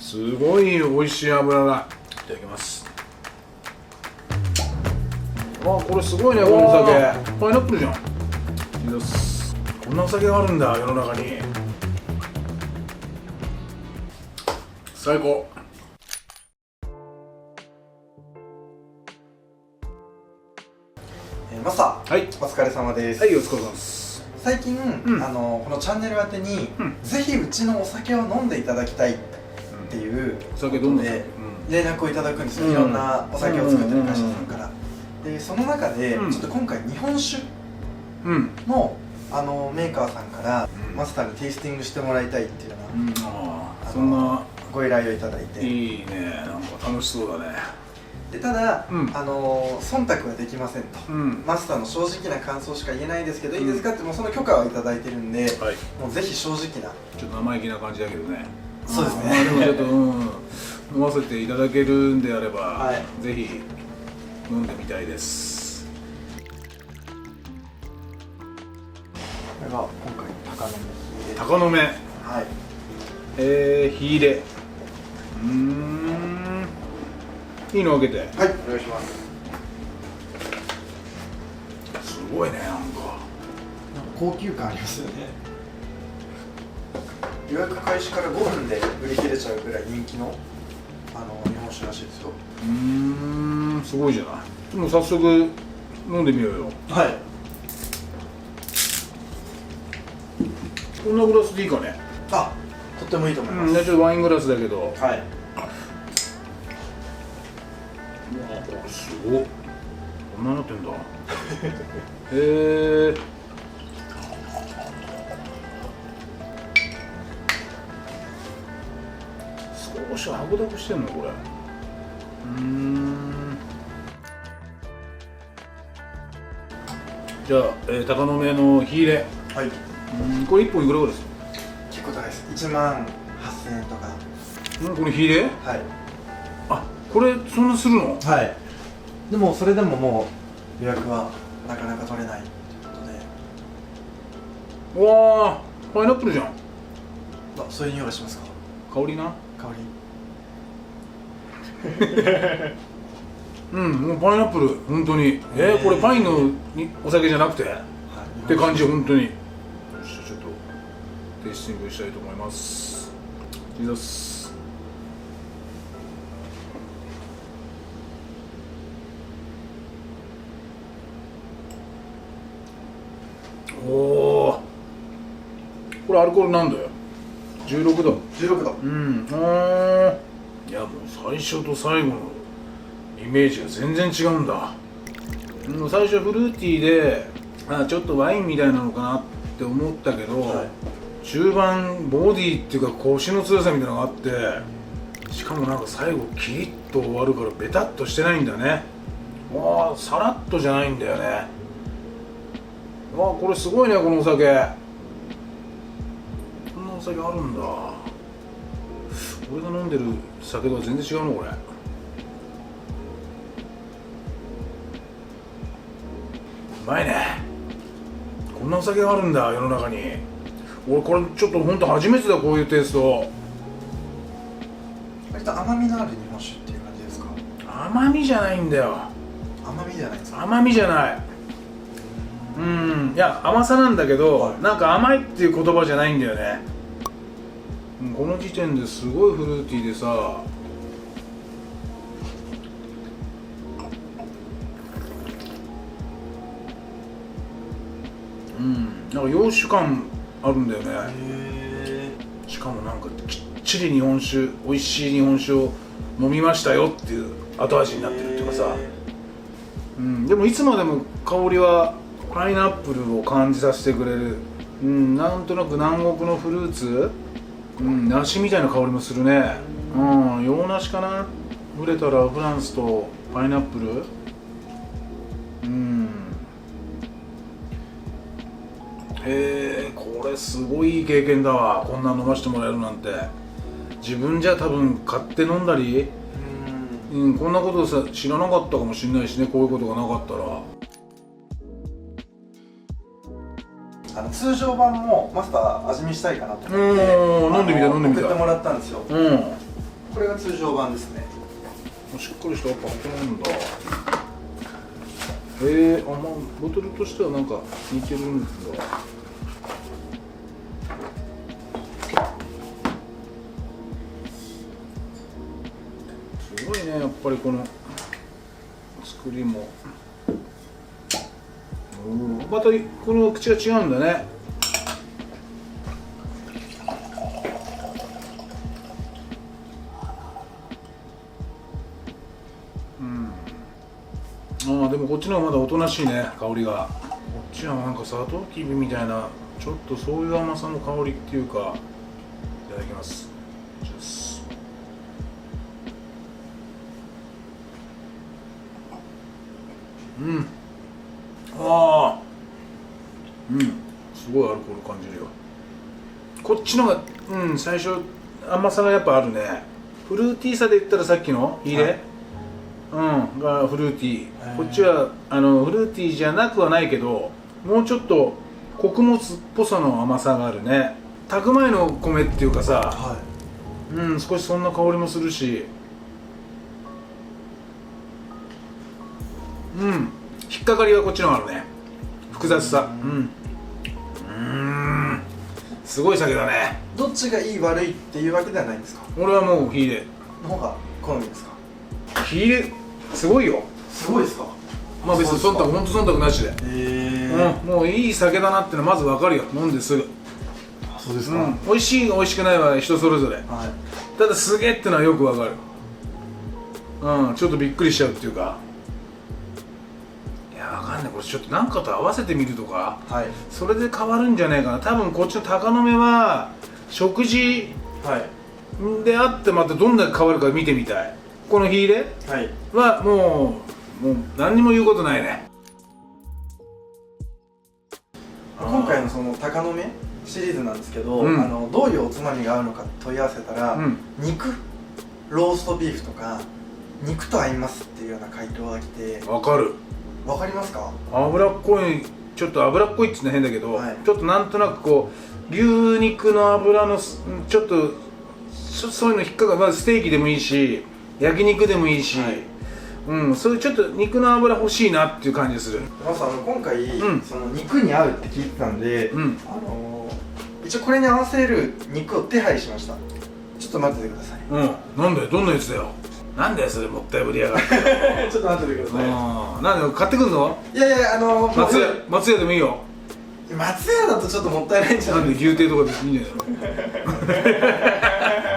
すごい美味しい油が。いただきます。わあ、これすごいね、このお酒。パイナップルじゃん。いただきます。こんなお酒があるんだ、世の中に。最高。マスター、はい、お疲れ様です。はい、お疲れ様です。最近、このチャンネル宛てに、ぜひうちのお酒を飲んでいただきたいっていうお酒どんなで連絡をいただくんですよ、いろんなお酒を作ってる会社さんから。でその中で、ちょっと今回日本酒の、メーカーさんから、マスターにテイスティングしてもらいたいっていうような、そんなご依頼をいただいて。いいね、なんか楽しそうだね。でただ、忖度はできませんと、マスターの正直な感想しか言えないですけど、いいですかって、もうその許可はいただいてるんで、もうぜひ正直な、ちょっと生意気な感じだけどね。そうですね。でもちょっと、飲ませていただけるんであれば、ぜひ飲んでみたいです。これが今回の鷹の目。はい。火入れ。いいの開けて。はい、お願いします。すごいね、なんか高級感ありますよね。予約開始から5分で売り切れちゃうぐらい人気の日本酒らしいですよ。すごいじゃない。もう早速飲んでみようよ。はい。こんなグラスでいいかね。あ、とってもいいと思います。ちょっとワイングラスだけど。はい。これすごっ。こんなになってんだ。少し白濁してんのこれ。じゃあ、鷹の目の火入れ。はい。これ1本いくらぐらいですか？結構高いです。1万8000円とか。これ火入れ？はい。あ、これそんなするの？はい。でもそれでももう予約はなかなか取れないということで。うわあ、パイナップルじゃん。そういう匂いがしますか？香りな。香り。もうパイナップル、本当に。これパインのお酒じゃなくて、って感じ、本当に。よし、ちょっとテイスティングしたいと思います。いきます。おお、これアルコールなんだよ。16度。16度。いや、もう最初と最後のイメージが全然違うんだ。最初フルーティーで、ちょっとワインみたいなのかなって思ったけど、中盤ボディっていうかコシの強さみたいなのがあって、しかもなんか最後キリッと終わるからベタっとしてないんだね。わあ、さらっとじゃないんだよね。わあ、これすごいね、このお酒。こんなお酒あるんだ。俺が飲んでる酒とは全然違うのこれ。うまいね。こんなお酒があるんだ、世の中に。俺これちょっと本当初めてだ、こういうテイスト。割と甘みのある日本酒っていう感じですか？甘みじゃないんだよ。甘みじゃないですか？甘みじゃない。いや、甘さなんだけど、なんか甘いっていう言葉じゃないんだよね。この時点ですごいフルーティーでさ。なんか洋酒感あるんだよね。しかもなんかきっちり日本酒、美味しい日本酒を飲みましたよっていう後味になってるっていうかさ。でもいつまでも香りはパイナップルを感じさせてくれる。なんとなく南国のフルーツ、梨みたいな香りもするね。洋梨かな。売れたらフランスとパイナップル。これすごいいい経験だわ。こんな飲ませてもらえるなんて。自分じゃ多分買って飲んだり、こんなことさ知らなかったかもしれないしね、こういうことがなかったら。通常版もマスター味見したいかなと思って、飲んでみた飲んでみた送ってもらったんですよ。これが通常版ですね。しっかりしたやっぱ箱なんだ。まあボトルとしてはなんか似てるんだ。すごいね、やっぱりこの作りも。またこの口が違うんだね。でもこっちの方がまだおとなしいね、香りが。こっちはなんかサトウキビみたいな、ちょっとそういう甘さの香りっていうか。いただきます。すごいアルコール感じるよ。こっちのが最初甘さがやっぱあるね。フルーティーさで言ったらさっきのヒレ、がフルーティー。こっちはフルーティーじゃなくはないけど、もうちょっと穀物っぽさの甘さがあるね。炊く前の米っていうかさ、少しそんな香りもするし、引っかかりはこっちの方があるね。複雑さ。すごい酒だね。どっちがいい悪いっていうわけではないんですか？俺はもう火入れの方が好みですか？火入れすごいよ。すごいですか？まあ別にほんと忖度なしで、もういい酒だなってのはまず分かるよ、飲んですぐ。そうですか。美味しい美味しくないは人それぞれ、ただすげえってのはよく分かる。ちょっとびっくりしちゃうっていうか。いや、分かんない、これちょっと何かと合わせてみるとか、それで変わるんじゃないかな。多分こっちの鷹の目は食事であってまたどんな変わるか見てみたい。この火入れはもう何にも言うことないね。今回のその鷹の目シリーズなんですけど、どういうおつまみが合うのか問い合わせたら、肉、ローストビーフとか肉と合いますっていうような回答が来て。わかる。わかりますか？脂っこい、ちょっと脂っこいって言うのは変だけど、ちょっとなんとなくこう牛肉の脂のちょっとそういうの引っかかる。まずステーキでもいいし焼肉でもいいし、そういうちょっと肉の脂欲しいなっていう感じがする。まず今回、その肉に合うって聞いてたんで、一応これに合わせる肉を手配しました。ちょっと待っててください。なんだよ、どんなやつだよ。なんだよそれ、もったいぶりやがってちょっと待っててください。なんだよ、買ってくんの？いやいや、松屋でもいいよ。松屋だとちょっともったいないんじゃない？なんで牛亭とかでいいんじゃないの？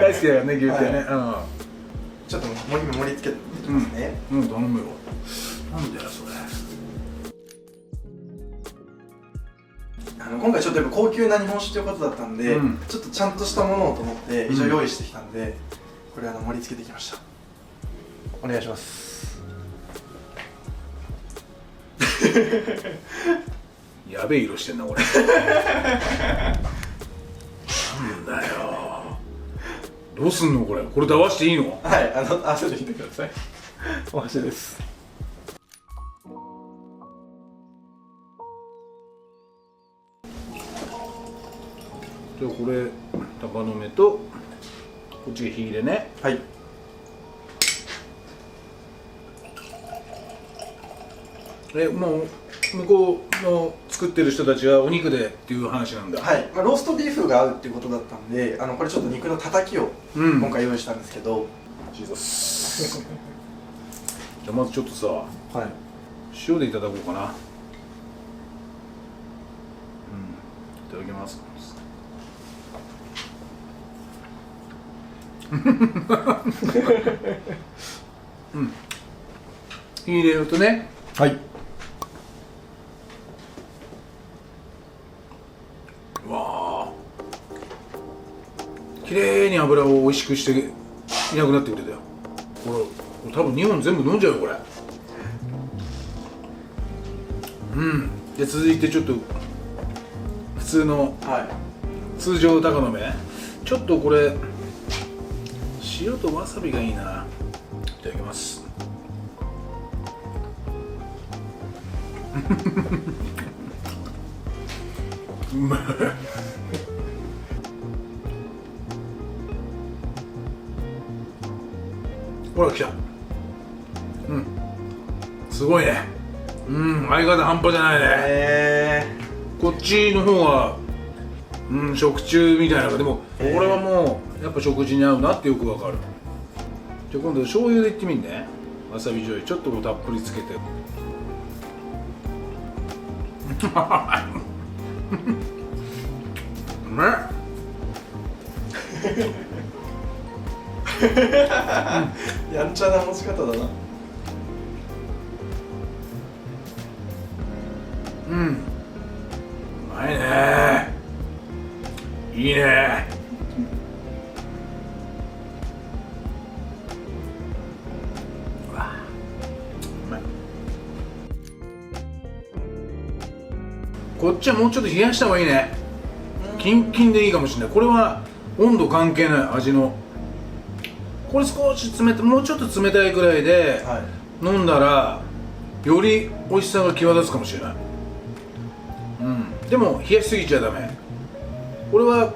大好きだからね、牛亭ね。ちょっと今盛り付けてきますね。頼むよ。なんだよそれ。今回ちょっとやっぱ高級な日本酒ということだったんで、ちょっとちゃんとしたものをと思って一応用意してきたんで、これ盛り付けてきました。お願いします。やべえ色してんなこれ。なんだよ。どうすんのこれ。これで合わせていいの？はい、合わせてみてください。お箸です。でこれ鷹の目とこっちが火入れね。はい。もう向こうの作ってる人たちはお肉でっていう話なんだ。はい、ローストビーフが合うっていうことだったんで、これちょっと肉のたたきを今回用意したんですけど、ジーザス。じゃあまずちょっとさ、塩でいただこうかな。いただきます。入れるとね。はい。わあ。綺麗に油を美味しくしていなくなってくれたよ。これ多分2本全部飲んじゃうよこれ。で続いてちょっと普通の、通常鷹の目。ちょっとこれ塩とわさびがいいな。いただきます。うまい。ほら来た。すごいね。相方半端じゃないね。こっちの方は食中みたいな。でもこれはもうやっぱ食事に合うなってよくわかる。じゃあ今度醤油でいってみんね。わさび醤油ちょっとたっぷりつけて。うめえ。やんちゃな持ち方だな。うまいね。いいね。うわ、うまい。こっちはもうちょっと冷やした方がいいね。キンキンでいいかもしれない。これは温度関係ない味の。これ少し冷たい、もうちょっと冷たいくらいで飲んだらより美味しさが際立つかもしれない。でも冷やしすぎちゃダメ。これは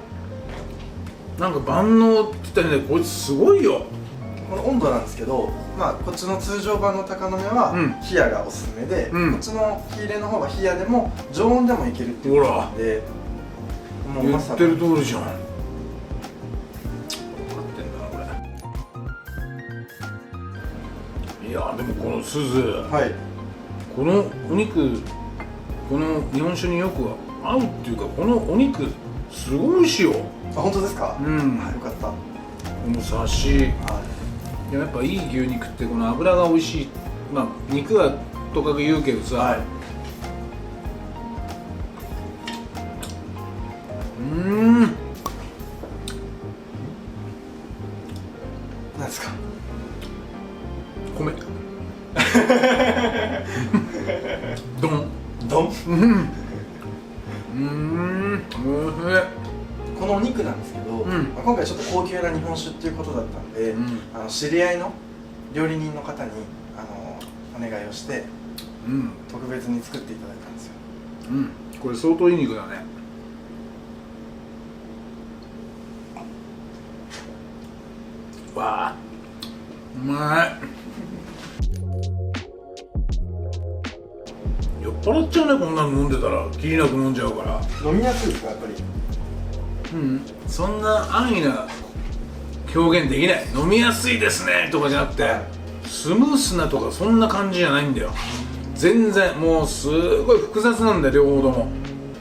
なんか万能って言ったらね、こいつすごいよ。この温度なんですけど、まあこっちの通常版の鷹の目は冷やがおすすめで、こっちの火入れの方は冷やでも常温でもいけるっていうことなんで、もう言まさってるに通りじゃん。分かってんだなこれ。いやでもこのすず、はい、このお肉、この日本酒によく合うっていうか、このお肉すごい美味しいよ。あ、本当ですか。あよかった。このサシ、やっぱいい牛肉ってこの脂が美味しい。まあ肉はとかく言うけどさ、なんですか。米ドンドン。このお肉なんですけど、今回ちょっと高級な日本酒っていうことだったんで、知り合いの料理人の方にお願いをして、特別に作っていただいたんですよ。これ相当いい肉だね。わあうまい。酔っ払っちゃうね、こんなの飲んでたら。きりなく飲んじゃうから。飲みやすいですか、やっぱり。そんな安易な表現できない。飲みやすいですねとかじゃなくて、スムースなとかそんな感じじゃないんだよ。全然もうすごい複雑なんだよ、両方とも。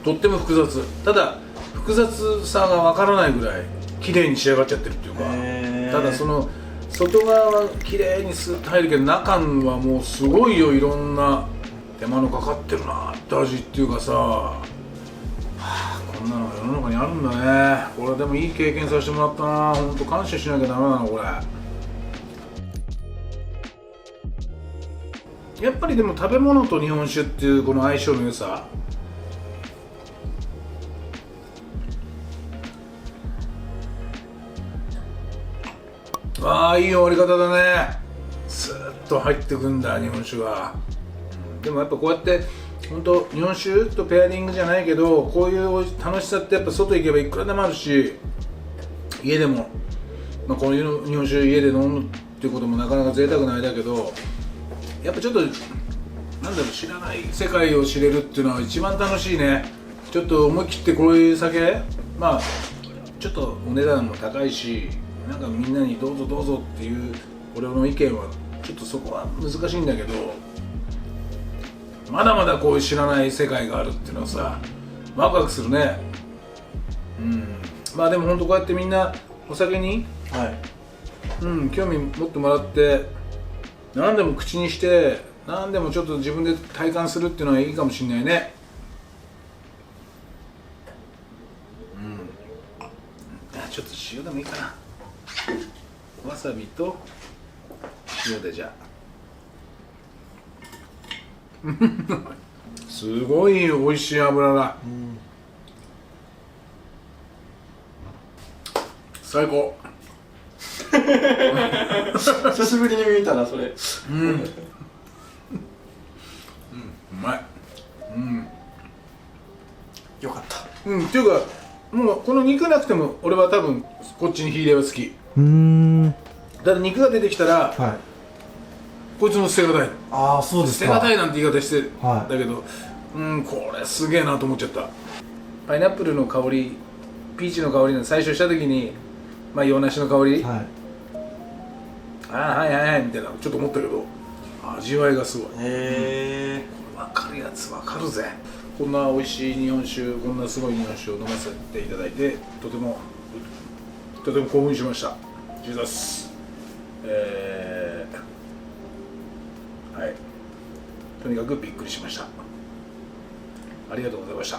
とっても複雑。ただ複雑さがわからないぐらい綺麗に仕上がっちゃってるっていうか、ただその外側は綺麗にスッと入るけど、中はもうすごいよ、いろんな手間のかかってるなって味っていうかさ、こんなのが世の中にあるんだね。これでもいい経験させてもらったな。ほんと感謝しなきゃダメだなこれ。やっぱりでも食べ物と日本酒っていうこの相性の良さ、ああいい終わり方だね。スーッと入ってくんだ日本酒が。でもやっぱこうやって本当日本酒とペアリングじゃないけど、こういう楽しさってやっぱ外行けばいくらでもあるし、家でも、こういう日本酒家で飲むっていうこともなかなか贅沢なあれだけど、やっぱちょっとなんだろう、知らない世界を知れるっていうのは一番楽しいね。ちょっと思い切ってこういう酒、まあちょっとお値段も高いし、なんかみんなにどうぞどうぞっていう俺の意見はちょっとそこは難しいんだけど、まだまだこういう知らない世界があるっていうのはさ、ワクワクするね。まあでも本当こうやってみんなお酒に、興味持ってもらって、何でも口にして何でもちょっと自分で体感するっていうのはいいかもしれないね。ちょっと塩でもいいかな。わさびと塩でじゃあすごい美味しい油だ。最高。久しぶりに見たなそれ。うまい。よかった。っていうかもうこの肉なくても俺は多分こっちに火入れは好き。だから肉が出てきたら、はい、こいつも捨てがたい。ああそうですか。捨てがたいなんて言い方して、はい、だけどこれすげえなと思っちゃった。パイナップルの香り、ピーチの香りの最初した時に、まあ洋梨の香り、はい、はいはいはいみたいなちょっと思ったけど、味わいがすごい。へえ、分かるやつ分かるぜ。こんな美味しい日本酒、こんなすごい日本酒を飲ませていただいてとても興奮しました。ジーザス、はい、とにかくびっくりしました。ありがとうございました。